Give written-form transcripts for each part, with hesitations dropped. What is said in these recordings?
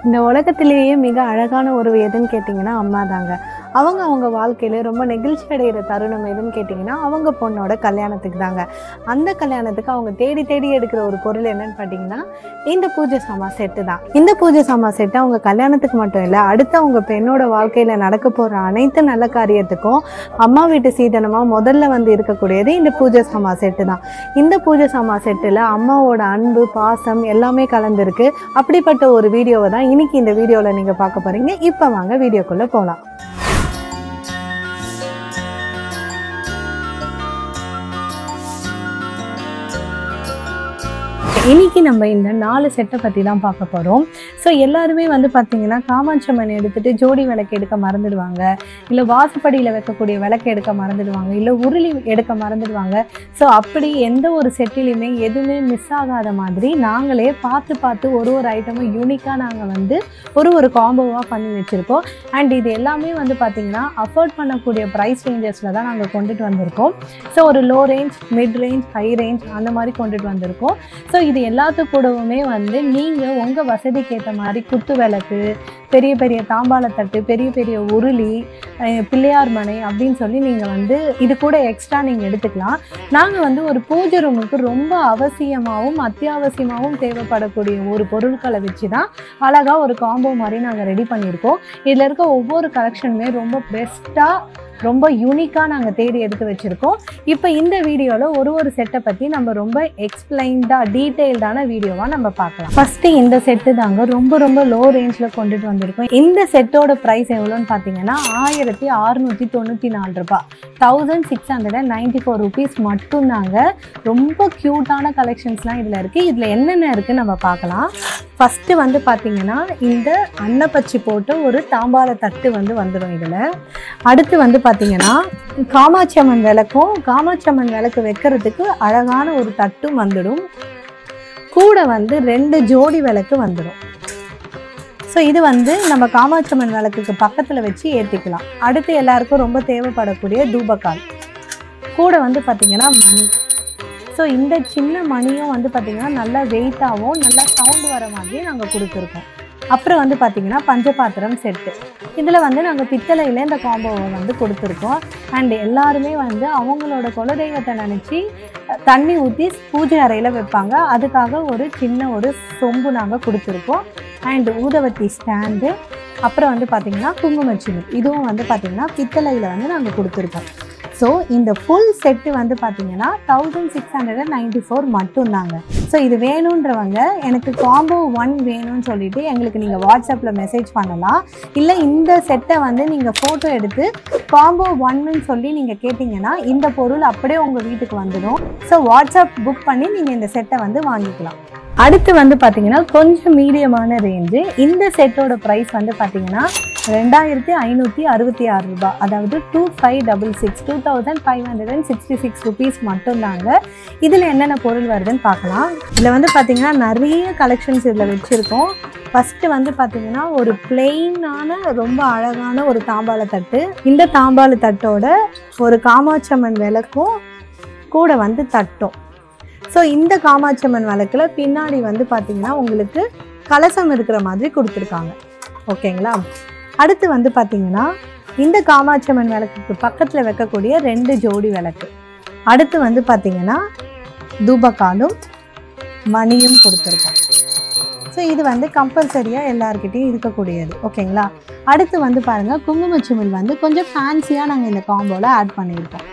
இந்த உலகத்திலேயே மிக அழகான உறவு எதுன்னு கேட்டிங்கன்னா அம்மா தாங்க. அவங்க வாழ்க்கையில ரொம்ப நெகிழ்ச்சி அடைகிற தருணம் எதுன்னு கேட்டிங்கன்னா அவங்க பொண்ணோட கல்யாணத்துக்கு தாங்க. அந்த கல்யாணத்துக்கு அவங்க தேடி தேடி எடுக்கிற ஒரு பொருள் என்னன்னு பார்த்தீங்கன்னா இந்த பூஜை சாமான் செட்டு தான். இந்த பூஜை சாமான் செட்டு அவங்க கல்யாணத்துக்கு மட்டும் இல்லை, அடுத்து அவங்க பெண்ணோட வாழ்க்கையில் நடக்க போகிற அனைத்து நல்ல காரியத்துக்கும் அம்மா வீட்டு சீதனமாக முதல்ல வந்து இருக்கக்கூடியது இந்த பூஜை சாமான் செட்டு தான். இந்த பூஜை சாமான் செட்டில் அம்மாவோட அன்பு பாசம் எல்லாமே கலந்துருக்கு. அப்படிப்பட்ட ஒரு வீடியோவை தான் இன்னைக்கு இந்த வீடியோவில் நீங்கள் பார்க்க போகிறீங்க. இப்போ வாங்க வீடியோக்குள்ளே போகலாம். இன்றைக்கி நம்ம இந்த 4 செட்டை பற்றி தான் பார்க்க போகிறோம். ஸோ எல்லாருமே வந்து பார்த்திங்கன்னா காமாட்சம்மன் எடுத்துகிட்டு ஜோடி விளக்கு எடுக்க மறந்துடுவாங்க, இல்லை வாசப்படியில் வைக்கக்கூடிய விளக்கு எடுக்க மறந்துடுவாங்க, இல்லை உருளி எடுக்க மறந்துடுவாங்க. ஸோ அப்படி எந்த ஒரு செட்டிலையுமே எதுவுமே மிஸ் ஆகாத மாதிரி நாங்களே பார்த்து ஒரு ஐட்டமும் யூனிக்காக நாங்கள் வந்து ஒரு காம்போவாக பண்ணி வச்சுருக்கோம். அண்ட் இது எல்லாமே வந்து பார்த்திங்கன்னா அஃபோர்ட் பண்ணக்கூடிய ப்ரைஸ் ரேஞ்சஸில் தான் நாங்கள் கொண்டுட்டு வந்திருக்கோம். ஸோ ஒரு low range, mid range, high range அந்த மாதிரி கொண்டுட்டு வந்திருக்கோம். ஸோ இது எல்லாத்து கூடவுமே வந்து நீங்கள் உங்கள் வசதிக்கு ஏற்ற மாதிரி குத்து விளக்கு, பெரிய பெரிய தாம்பாளத்தட்டு, பெரிய பெரிய உருளி, பிள்ளையார் மனை அப்படின்னு சொல்லி நீங்கள் வந்து இது கூட எக்ஸ்ட்ரா நீங்கள் எடுத்துக்கலாம். நாங்கள் வந்து ஒரு பூஜை ரூமுக்கு ரொம்ப அவசியமாகவும் அத்தியாவசியமாகவும் தேவைப்படக்கூடிய ஒரு பொருட்களை வச்சு தான் அழகாக ஒரு காம்போ மாதிரி நாங்கள் ரெடி பண்ணியிருக்கோம். இதில் இருக்க ஒவ்வொரு கலெக்ஷனுமே ரொம்ப பெஸ்ட்டாக ரொம்ப யூனிக்காக நாங்கள் தேடி எடுத்து வச்சுருக்கோம். இப்போ இந்த வீடியோவில் ஒரு செட்டை பற்றி நம்ம ரொம்ப எக்ஸ்பிளைன்டாக டீட்டெயில்டான வீடியோவாக நம்ம பார்க்கலாம். ஃபஸ்ட்டு இந்த செட்டு தாங்க ரொம்ப லோ ரேஞ்சில் கொண்டுட்டு வந்திருக்கோம். இந்த செட்டோட ப்ரைஸ் எவ்வளோன்னு பார்த்தீங்கன்னா 1694 ரூபாய், 1694 ருபீஸ் மட்டும்தாங்க. ரொம்ப க்யூட்டான கலெக்ஷன்ஸ்லாம் இதில் இருக்குது. இதில் என்னென்ன இருக்குதுன்னு நம்ம பார்க்கலாம். ஃபஸ்ட்டு வந்து பார்த்திங்கன்னா இந்த அன்னப்பச்சி போட்டு ஒரு தாம்பாள தட்டு வந்து வந்துடும் இதில். அடுத்து வந்து பார்த்திங்கன்னா காமாட்சம்மன் விளக்கும், காமாட்சம்மன் விளக்கு வைக்கிறதுக்கு அழகான ஒரு தட்டும் வந்துடும். கூட வந்து 2 ஜோடி விளக்கு வந்துடும். ஸோ இது வந்து நம்ம காமாட்சம்மன் விளக்குக்கு பக்கத்தில் வச்சு ஏற்றிக்கலாம். அடுத்து எல்லாருக்கும் ரொம்ப தேவைப்படக்கூடிய தூபக்கால், கூட வந்து பார்த்திங்கன்னா மணி. ஸோ இந்த சின்ன மணியும் வந்து பார்த்திங்கன்னா நல்லா வெயிட்டாகவும் நல்லா சவுண்டு வர மாதிரி நாங்கள் கொடுத்துருக்கோம். அப்புறம் வந்து பார்த்திங்கன்னா பஞ்சபாத்திரம் செட்டு, இதில் வந்து நாங்கள் பித்தளையில் இந்த காம்போவை வந்து கொடுத்துருக்கோம். அண்ட் எல்லாருமே வந்து அவங்களோட குலதெய்வத்தை நினச்சி தண்ணி ஊற்றி பூஜை அறையில் வைப்பாங்க. அதுக்காக ஒரு சின்ன ஒரு சொம்பு நாங்கள் கொடுத்துருக்கோம். அண்ட் ஊதுவத்தி ஸ்டாண்டு, அப்புறம் வந்து பார்த்திங்கன்னா குங்குமச்சினி, இதுவும் வந்து பார்த்திங்கன்னா பித்தளையில் வந்து நாங்கள் கொடுத்துருக்கோம். ஸோ இந்த ஃபுல் செட்டு வந்து பார்த்திங்கன்னா 1694 மட்டும்தாங்க. ஸோ இது வேணுன்றவங்க எனக்கு காம்போ 1 வேணும்னு சொல்லிவிட்டு எங்களுக்கு நீங்கள் வாட்ஸ்அப்பில் மெசேஜ் பண்ணலாம். இல்லை இந்த செட்டை வந்து நீங்கள் ஃபோட்டோ எடுத்து காம்போ 1ன்னு சொல்லி நீங்கள் கேட்டிங்கன்னா இந்த பொருள் அப்படியே உங்கள் வீட்டுக்கு வந்துடும். ஸோ வாட்ஸ்அப் புக் பண்ணி நீங்கள் இந்த செட்டை வந்து வாங்கிக்கலாம். அடுத்து வந்து பார்த்திங்கன்னா கொஞ்சம் மீடியமான ரேஞ்சு. இந்த செட்டோட ப்ரைஸ் வந்து பார்த்திங்கன்னா 2566 ரூபாய், அதாவது 2566 ருபீஸ் மட்டும்தாங்க. இதில் என்னென்ன பொருள் வருதுன்னு பார்க்கலாம். இதில் வந்து பார்த்திங்கன்னா நிறைய கலெக்ஷன்ஸ் இதில் வச்சுருக்கோம். ஃபஸ்ட்டு வந்து பார்த்திங்கன்னா ஒரு பிளெயினான ரொம்ப அழகான ஒரு தாம்பாள தட்டு. இந்த தாம்பாள தட்டோட ஒரு காமாட்சம்மன் விளக்கும் கூட வந்து தட்டும். ஸோ இந்த காமாட்சம்மன் விளக்கில் பின்னாடி வந்து பார்த்திங்கன்னா உங்களுக்கு கலசம் இருக்கிற மாதிரி கொடுத்துருக்காங்க. ஓகேங்களா? அடுத்து வந்து பார்த்திங்கன்னா இந்த காமாட்சம்மன் விளக்குக்கு பக்கத்தில் வைக்கக்கூடிய 2 ஜோடி விளக்கு. அடுத்து வந்து பார்த்திங்கன்னா தூபக்காலும் மணியும் கொடுத்துருக்கோம். ஸோ இது வந்து கம்பல்சரியாக எல்லாருக்கிட்டையும் இருக்கக்கூடியது. ஓகேங்களா? அடுத்து வந்து பாருங்கள் குங்குமச்சிமிழ் வந்து கொஞ்சம் ஃபேன்சியாக நாங்கள் இந்த காம்போவில் ஆட் பண்ணியிருக்கோம்.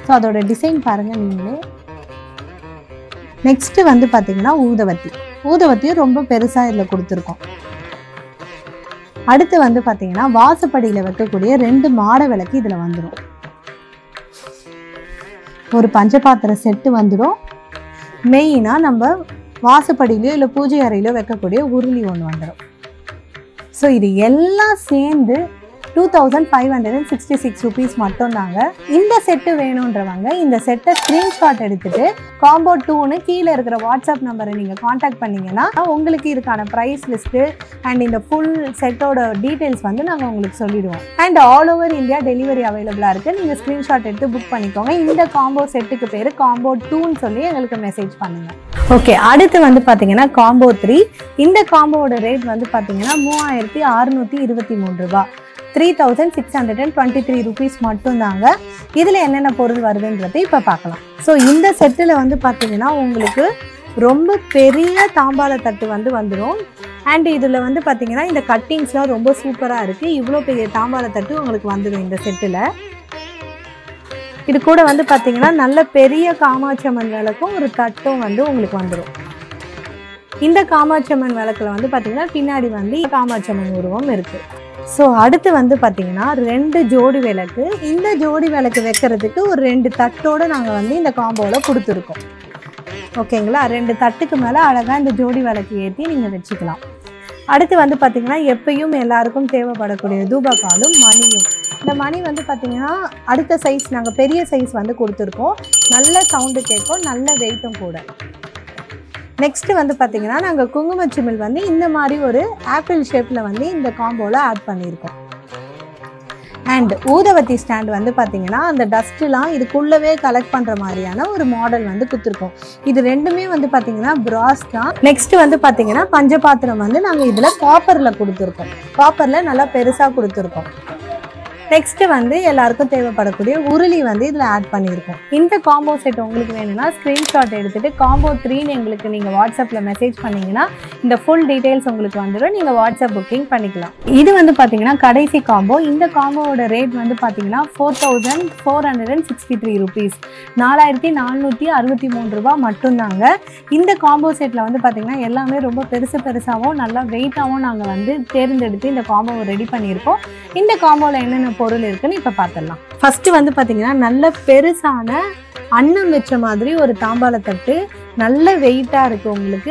ஸோ அதோட டிசைன் பாருங்கள் நீங்களே. நெக்ஸ்ட்டு வந்து பார்த்திங்கன்னா ஊதுவத்தியும் ரொம்ப பெருசாக இதில் கொடுத்துருக்கோம். அடுத்து வந்து பார்த்திங்கன்னா வாசப்படியில் வைக்கக்கூடிய 2 மாட விளக்கு இதில் வந்துடும். ஒரு பஞ்சபாத்திர செட்டு வந்துடும். மெயினாக நம்ம வாசப்படியிலையோ இல்லை பூஜை அறையிலையோ வைக்கக்கூடிய உருளி ஒன்று வந்துடும். ஸோ இது எல்லாம் சேர்ந்து 2566 rupees மட்டும் தாங்க. இந்த செட்டு வேணுன்றவங்க இந்த செட்டை ஸ்க்ரீன்ஷாட் எடுத்துட்டு காம்போ 2ன்னு கீழே இருக்கிற வாட்ஸ்அப் நம்பரை நீங்கள் காண்டாக்ட் பண்ணிங்கன்னா உங்களுக்கு இதுக்கான ப்ரைஸ் லிஸ்ட்டு அண்ட் இந்த ஃபுல் செட்டோட டீட்டெயில்ஸ் வந்து நாங்கள் உங்களுக்கு சொல்லிடுவோம். And all over India delivery அவைலபிளாக இருக்குது. நீங்கள் ஸ்க்ரீன்ஷாட் எடுத்து புக் பண்ணிக்கோங்க. இந்த காம்போ செட்டுக்கு பேர் காம்போ 2ன்னு சொல்லி எங்களுக்கு மெசேஜ் பண்ணுங்கள். ஓகே, அடுத்து வந்து பார்த்தீங்கன்னா காம்போ 3. இந்த காம்போவோட ரேட் வந்து பார்த்தீங்கன்னா 3623 ரூபா, 3623 rupees மட்டும்தாங்க. இதில் என்னென்ன பொருள் வருதுன்றது இப்போ பார்க்கலாம். ஸோ இந்த செட்டில் வந்து பார்த்தீங்கன்னா உங்களுக்கு ரொம்ப பெரிய தாம்பாள தட்டு வந்து வந்துடும். அண்ட் இதில் வந்து பார்த்தீங்கன்னா இந்த கட்டிங்ஸ்லாம் ரொம்ப சூப்பராக இருக்குது. இவ்வளோ பெரிய தாம்பாள தட்டு உங்களுக்கு வந்துடும் இந்த செட்டில். இது கூட வந்து பார்த்தீங்கன்னா நல்ல பெரிய காமாட்சியம்மன் விளக்கும் ஒரு தட்டும் வந்து உங்களுக்கு வந்துடும். இந்த காமாட்சியம்மன் விளக்கில் வந்து பார்த்தீங்கன்னா பின்னாடி வந்து காமாட்சியம்மன் உருவம் இருக்குது. ஸோ அடுத்து வந்து பார்த்தீங்கன்னா 2 ஜோடி விளக்கு. இந்த ஜோடி விளக்கு வைக்கிறதுக்கு ஒரு 2 தட்டோடு நாங்கள் வந்து இந்த காம்போவில் கொடுத்துருக்கோம். ஓகேங்களா, 2 தட்டுக்கு மேலே அழகாக இந்த ஜோடி விளக்கு ஏற்றி நீங்கள் வச்சுக்கலாம். அடுத்து வந்து பார்த்திங்கன்னா எப்பயும் எல்லாருக்கும் தேவைப்படக்கூடிய தூபக்காலும் மணியும். இந்த மணி வந்து பார்த்திங்கன்னா அடுத்த சைஸ் நாங்கள் பெரிய சைஸ் வந்து கொடுத்துருக்கோம். நல்ல சவுண்டு கேட்கும், நல்ல வெயிட்டும் கூட. நெக்ஸ்ட்டு வந்து பார்த்திங்கன்னா நாங்கள் குங்குமச்சிமிழ் வந்து இந்த மாதிரி ஒரு ஆப்பிள் ஷேப்பில் வந்து இந்த காம்போவில் ஆட் பண்ணியிருக்கோம். அண்ட் ஊதுவத்தி ஸ்டாண்ட் வந்து பார்த்திங்கன்னா அந்த டஸ்ட்டுலாம் இதுக்குள்ளவே கலெக்ட் பண்ணுற மாதிரியான ஒரு மாடல் வந்து கொடுத்துருக்கோம். இது ரெண்டுமே வந்து பார்த்திங்கன்னா பிராஸ் தான். நெக்ஸ்ட்டு வந்து பார்த்திங்கன்னா பஞ்சபாத்திரம் வந்து நாங்கள் இதில் காப்பரில் கொடுத்துருக்கோம். காப்பரில் நல்லா பெருசாக கொடுத்துருக்கோம். நெக்ஸ்ட்டு வந்து எல்லாருக்கும் தேவைப்படக்கூடிய உருளி வந்து இதில் ஆட் பண்ணியிருக்கோம். இந்த காம்போ செட் உங்களுக்கு வேணும்னா ஸ்க்ரீன்ஷாட் எடுத்துகிட்டு காம்போ 3ன்னு எங்களுக்கு நீங்கள் வாட்ஸ்அப்பில் மெசேஜ் பண்ணிங்கன்னா இந்த ஃபுல் டீட்டெயில்ஸ் உங்களுக்கு வந்துடும். நீங்கள் வாட்ஸ்அப் புக்கிங் பண்ணிக்கலாம். இது வந்து பார்த்தீங்கன்னா கடைசி காம்போ. இந்த காம்போவோட ரேட் வந்து பார்த்தீங்கன்னா 4463 rupees, 4463 ரூபா மட்டும்தாங்க. இந்த காம்போ செட்டில் வந்து பார்த்தீங்கன்னா எல்லாமே ரொம்ப பெருசாகவும் நல்லா வெயிட்டாகவும் நாங்கள் வந்து தேர்ந்தெடுத்து இந்த காம்போவை ரெடி பண்ணியிருக்கோம். இந்த காம்போவில் என்னென்ன பொருள் இருக்குன்னு இப்போ பார்த்துடலாம். ஃபஸ்ட்டு வந்து பார்த்தீங்கன்னா நல்ல பெருசான அன்னம் வச்ச மாதிரி ஒரு தாம்பாள தட்டு, நல்ல வெயிட்டாக இருக்குது உங்களுக்கு.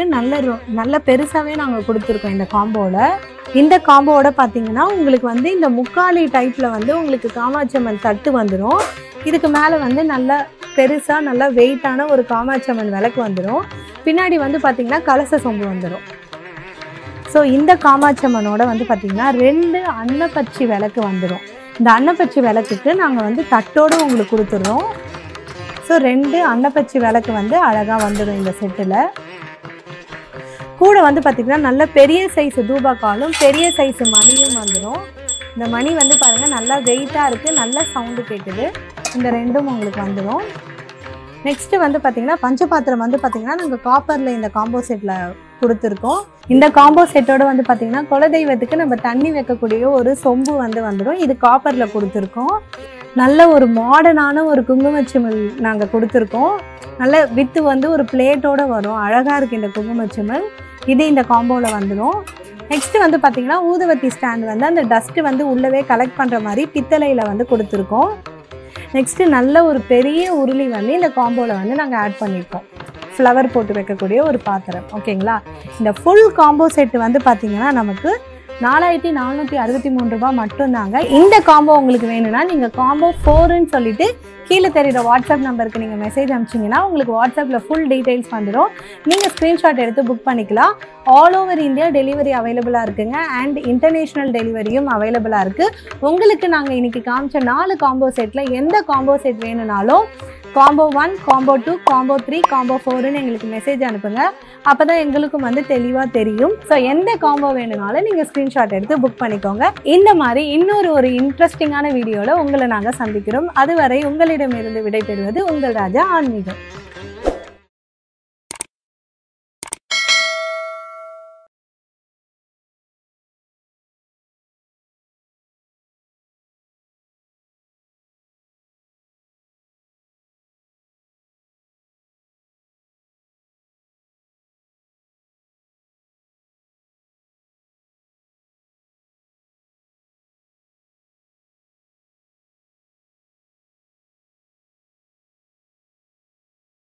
நல்ல பெருசாகவே நாங்கள் கொடுத்துருக்கோம் இந்த காம்போவில். இந்த காம்போவோட பார்த்தீங்கன்னா உங்களுக்கு வந்து இந்த முக்காலி டைப்பில் வந்து உங்களுக்கு காமாட்சியம்மன் தட்டு வந்துடும். இதுக்கு மேலே வந்து நல்ல பெருசாக நல்ல வெயிட்டான ஒரு காமாட்சியம்மன் விளக்கு வந்துடும். பின்னாடி வந்து பார்த்திங்கன்னா கலச சொம்பு வந்துடும். ஸோ இந்த காமாட்சியம்மனோட வந்து பார்த்திங்கன்னா 2 அன்னப்பச்சி விளக்கு வந்துடும். இந்த அன்னப்பச்சி விளக்குக்கு நாங்கள் வந்து தட்டோடு உங்களுக்கு கொடுத்துட்றோம். ஸோ 2 அன்னப்பச்சி விளக்கு வந்து அழகாக வந்துடும் இந்த செட்டில். கூட வந்து பார்த்திங்கன்னா நல்ல பெரிய சைஸு தூபக்காலும் பெரிய சைஸு மணியும் வந்துடும். இந்த மணி வந்து பாருங்கள் நல்லா வெயிட்டாக இருக்குது, நல்ல சவுண்டு கேட்குது. இந்த 2ம் உங்களுக்கு வந்துடும். நெக்ஸ்ட்டு வந்து பார்த்திங்கன்னா பஞ்சபாத்திரம் வந்து பார்த்திங்கன்னா நாங்கள் காப்பரில் இந்த காம்போ செட்டில் கொடுத்துருக்கோம். இந்த காம்போ செட்டோடு வந்து பார்த்திங்கன்னா குலதெய்வத்துக்கு நம்ம தண்ணி வைக்கக்கூடிய ஒரு சொம்பு வந்து வந்துடும். இது காப்பரில் கொடுத்துருக்கோம். நல்ல ஒரு மாடர்னான ஒரு குங்குமச்சிமிழ் நாங்கள் கொடுத்துருக்கோம். நல்ல வித்து வந்து ஒரு பிளேட்டோடு வரும். அழகாக இருக்குது இந்த குங்குமச்சிமிழ். இது இந்த காம்போவில் வந்துடும். நெக்ஸ்ட்டு வந்து பார்த்திங்கன்னா ஊதுவத்தி ஸ்டாண்ட் வந்து அந்த டஸ்ட்டு வந்து உள்ளவே கலெக்ட் பண்ணுற மாதிரி பித்தளையில் வந்து கொடுத்துருக்கோம். நெக்ஸ்ட்டு நல்ல ஒரு பெரிய உருளி வந்து இந்த காம்போவில் வந்து நாங்கள் ஆட் பண்ணியிருக்கோம். ஃப்ளவர் போட்டு வைக்கக்கூடிய ஒரு பாத்திரம். ஓகேங்களா, இந்த ஃபுல் காம்போ செட்டு வந்து பார்த்திங்கன்னா நமக்கு 4463 ரூபா மட்டும்தாங்க. இந்த காம்போ உங்களுக்கு வேணும்னா நீங்கள் காம்போ 4ன்னு சொல்லிட்டு கீழே தெரியுற வாட்ஸ்அப் நம்பருக்கு நீங்கள் மெசேஜ் அனுப்பிச்சிங்கன்னா உங்களுக்கு வாட்ஸ்அப்பில் ஃபுல் டீட்டெயில்ஸ் வந்துடும். நீங்கள் ஸ்க்ரீன்ஷாட் எடுத்து புக் பண்ணிக்கலாம். ஆல் ஓவர் இந்தியா டெலிவரி அவைலபிளாக இருக்குங்க. அண்ட் இன்டர்நேஷ்னல் டெலிவரியும் அவைலபிளாக இருக்குது. உங்களுக்கு நாங்கள் இன்றைக்கி காமிச்ச 4 காம்போ செட்டில் எந்த காம்போ செட் வேணும்னாலும் காம்போ 1, காம்போ 2, காம்போ 3, காம்போ 4ன்னு எங்களுக்கு மெசேஜ் அனுப்புங்க. அப்போ தான் எங்களுக்கும் வந்து தெளிவாக தெரியும். ஸோ எந்த காம்போ வேணும்னாலும் நீங்கள் ஸ்க்ரீன்ஷாட் எடுத்து புக் பண்ணிக்கோங்க. இந்த மாதிரி இன்னொரு இன்ட்ரெஸ்டிங்கான வீடியோவில் உங்களை நாங்கள் சந்திக்கிறோம். அதுவரை உங்களிடமிருந்து விடைபெறுவது உங்கள் ராஜா ஆன்மீகம்.